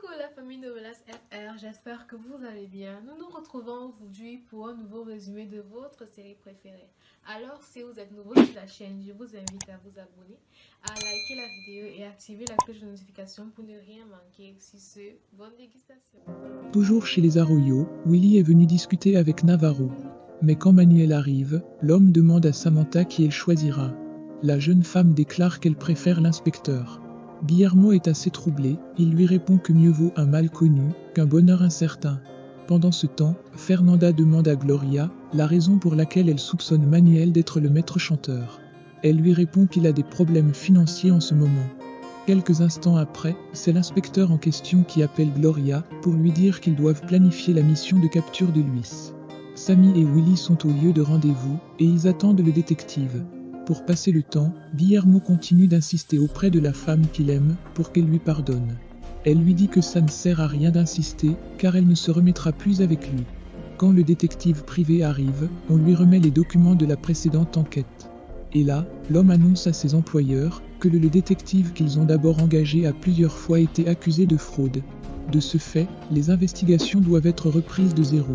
Coucou la famille Novelas FR, j'espère que vous allez bien. Nous nous retrouvons aujourd'hui pour un nouveau résumé de votre série préférée. Alors si vous êtes nouveau sur la chaîne, je vous invite à vous abonner, à liker la vidéo et activer la cloche de notification pour ne rien manquer. Sur ce, bonne dégustation. Toujours chez les Arroyo, Willy est venu discuter avec Navarro. Mais quand Manuel arrive, l'homme demande à Samantha qui elle choisira. La jeune femme déclare qu'elle préfère l'inspecteur. Guillermo est assez troublé, il lui répond que mieux vaut un mal connu qu'un bonheur incertain. Pendant ce temps, Fernanda demande à Gloria la raison pour laquelle elle soupçonne Manuel d'être le maître chanteur. Elle lui répond qu'il a des problèmes financiers en ce moment. Quelques instants après, c'est l'inspecteur en question qui appelle Gloria pour lui dire qu'ils doivent planifier la mission de capture de Luis. Sammy et Willy sont au lieu de rendez-vous et ils attendent le détective. Pour passer le temps, Guillermo continue d'insister auprès de la femme qu'il aime pour qu'elle lui pardonne. Elle lui dit que ça ne sert à rien d'insister car elle ne se remettra plus avec lui. Quand le détective privé arrive, on lui remet les documents de la précédente enquête. Et là, l'homme annonce à ses employeurs que le détective qu'ils ont d'abord engagé a plusieurs fois été accusé de fraude. De ce fait, les investigations doivent être reprises de zéro.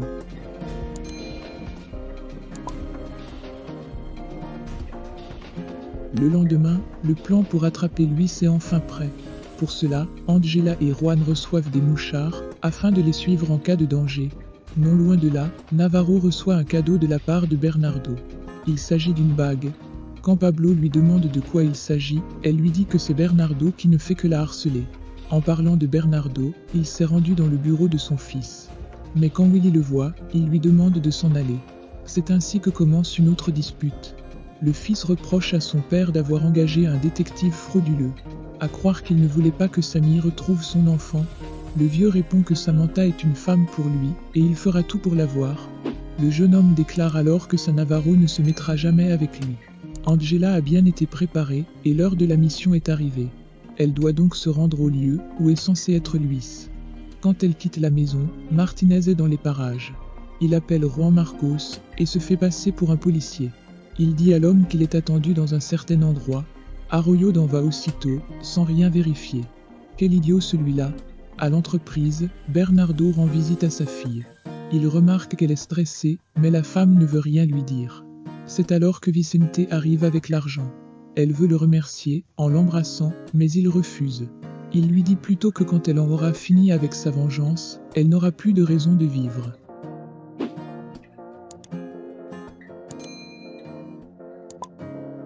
Le lendemain, le plan pour attraper Luis est enfin prêt. Pour cela, Angela et Juan reçoivent des mouchards, afin de les suivre en cas de danger. Non loin de là, Navarro reçoit un cadeau de la part de Bernardo. Il s'agit d'une bague. Quand Pablo lui demande de quoi il s'agit, elle lui dit que c'est Bernardo qui ne fait que la harceler. En parlant de Bernardo, il s'est rendu dans le bureau de son fils. Mais quand Willy le voit, il lui demande de s'en aller. C'est ainsi que commence une autre dispute. Le fils reproche à son père d'avoir engagé un détective frauduleux. À croire qu'il ne voulait pas que Sammy retrouve son enfant, le vieux répond que Samantha est une femme pour lui et il fera tout pour l'avoir. Le jeune homme déclare alors que sa Navarro ne se mettra jamais avec lui. Angela a bien été préparée et l'heure de la mission est arrivée. Elle doit donc se rendre au lieu où est censé être Luis. Quand elle quitte la maison, Martinez est dans les parages. Il appelle Juan Marcos et se fait passer pour un policier. Il dit à l'homme qu'il est attendu dans un certain endroit. Arroyo en va aussitôt, sans rien vérifier. Quel idiot celui-là! À l'entreprise, Bernardo rend visite à sa fille. Il remarque qu'elle est stressée, mais la femme ne veut rien lui dire. C'est alors que Vicente arrive avec l'argent. Elle veut le remercier, en l'embrassant, mais il refuse. Il lui dit plutôt que quand elle en aura fini avec sa vengeance, elle n'aura plus de raison de vivre.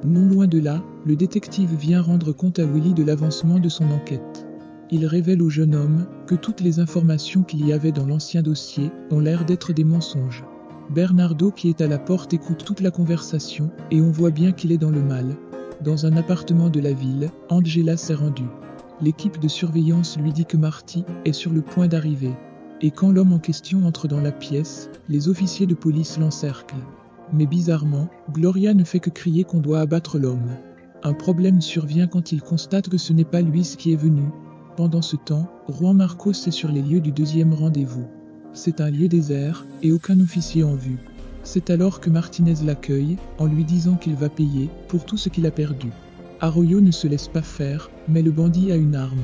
Non loin de là, le détective vient rendre compte à Willy de l'avancement de son enquête. Il révèle au jeune homme que toutes les informations qu'il y avait dans l'ancien dossier ont l'air d'être des mensonges. Bernardo qui est à la porte écoute toute la conversation et on voit bien qu'il est dans le mal. Dans un appartement de la ville, Angela s'est rendue. L'équipe de surveillance lui dit que Marty est sur le point d'arriver. Et quand l'homme en question entre dans la pièce, les officiers de police l'encerclent. Mais bizarrement, Gloria ne fait que crier qu'on doit abattre l'homme. Un problème survient quand il constate que ce n'est pas Luis qui est venu. Pendant ce temps, Juan Marcos est sur les lieux du deuxième rendez-vous. C'est un lieu désert et aucun officier en vue. C'est alors que Martinez l'accueille, en lui disant qu'il va payer pour tout ce qu'il a perdu. Arroyo ne se laisse pas faire, mais le bandit a une arme.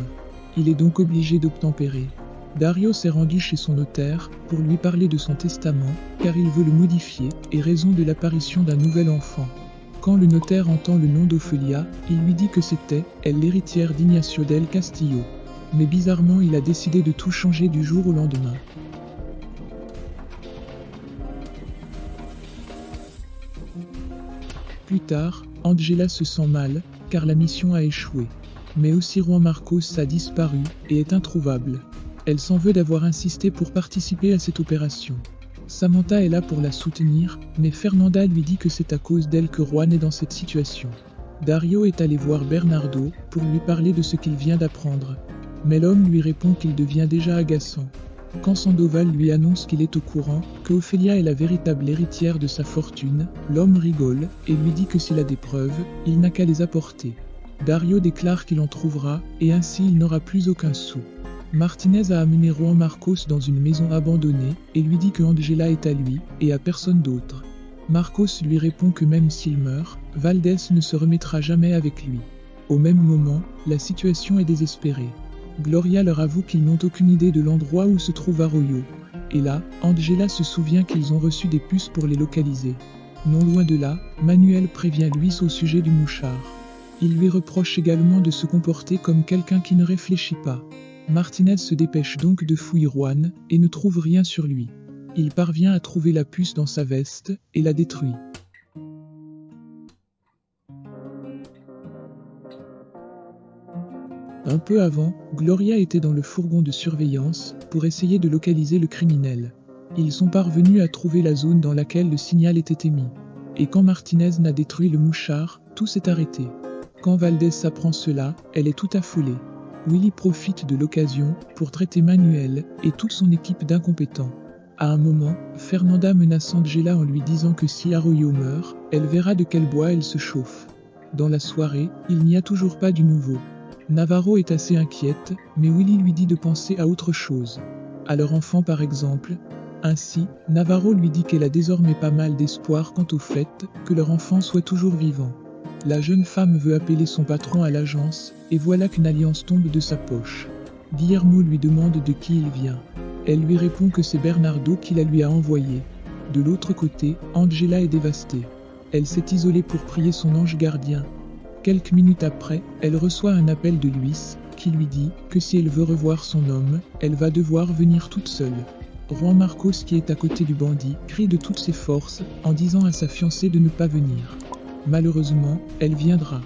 Il est donc obligé d'obtempérer. Dario s'est rendu chez son notaire pour lui parler de son testament, car il veut le modifier, et raison de l'apparition d'un nouvel enfant. Quand le notaire entend le nom d'Ophelia, il lui dit que c'était elle l'héritière d'Ignacio del Castillo. Mais bizarrement, il a décidé de tout changer du jour au lendemain. Plus tard, Angela se sent mal, car la mission a échoué. Mais aussi Juan Marcos a disparu et est introuvable. Elle s'en veut d'avoir insisté pour participer à cette opération. Samantha est là pour la soutenir, mais Fernanda lui dit que c'est à cause d'elle que Juan est dans cette situation. Dario est allé voir Bernardo pour lui parler de ce qu'il vient d'apprendre. Mais l'homme lui répond qu'il devient déjà agaçant. Quand Sandoval lui annonce qu'il est au courant que Ophelia est la véritable héritière de sa fortune, l'homme rigole et lui dit que s'il a des preuves, il n'a qu'à les apporter. Dario déclare qu'il en trouvera et ainsi il n'aura plus aucun sou. Martinez a amené Juan Marcos dans une maison abandonnée et lui dit que Angela est à lui et à personne d'autre. Marcos lui répond que même s'il meurt, Valdés ne se remettra jamais avec lui. Au même moment, la situation est désespérée. Gloria leur avoue qu'ils n'ont aucune idée de l'endroit où se trouve Arroyo. Et là, Angela se souvient qu'ils ont reçu des puces pour les localiser. Non loin de là, Manuel prévient Luis au sujet du mouchard. Il lui reproche également de se comporter comme quelqu'un qui ne réfléchit pas. Martinez se dépêche donc de fouiller Juan et ne trouve rien sur lui. Il parvient à trouver la puce dans sa veste et la détruit. Un peu avant, Gloria était dans le fourgon de surveillance pour essayer de localiser le criminel. Ils sont parvenus à trouver la zone dans laquelle le signal était émis. Et quand Martinez n'a détruit le mouchard, tout s'est arrêté. Quand Valdez apprend cela, elle est tout affolée. Willy profite de l'occasion pour traiter Manuel et toute son équipe d'incompétents. À un moment, Fernanda menace Angela en lui disant que si Arroyo meurt, elle verra de quel bois elle se chauffe. Dans la soirée, il n'y a toujours pas du nouveau. Navarro est assez inquiète, mais Willy lui dit de penser à autre chose. À leur enfant par exemple. Ainsi, Navarro lui dit qu'elle a désormais pas mal d'espoir quant au fait que leur enfant soit toujours vivant. La jeune femme veut appeler son patron à l'agence, et voilà qu'une alliance tombe de sa poche. Guillermo lui demande de qui il vient. Elle lui répond que c'est Bernardo qui la lui a envoyé. De l'autre côté, Angela est dévastée. Elle s'est isolée pour prier son ange gardien. Quelques minutes après, elle reçoit un appel de Luis, qui lui dit que si elle veut revoir son homme, elle va devoir venir toute seule. Juan Marcos, qui est à côté du bandit, crie de toutes ses forces en disant à sa fiancée de ne pas venir. Malheureusement, elle viendra.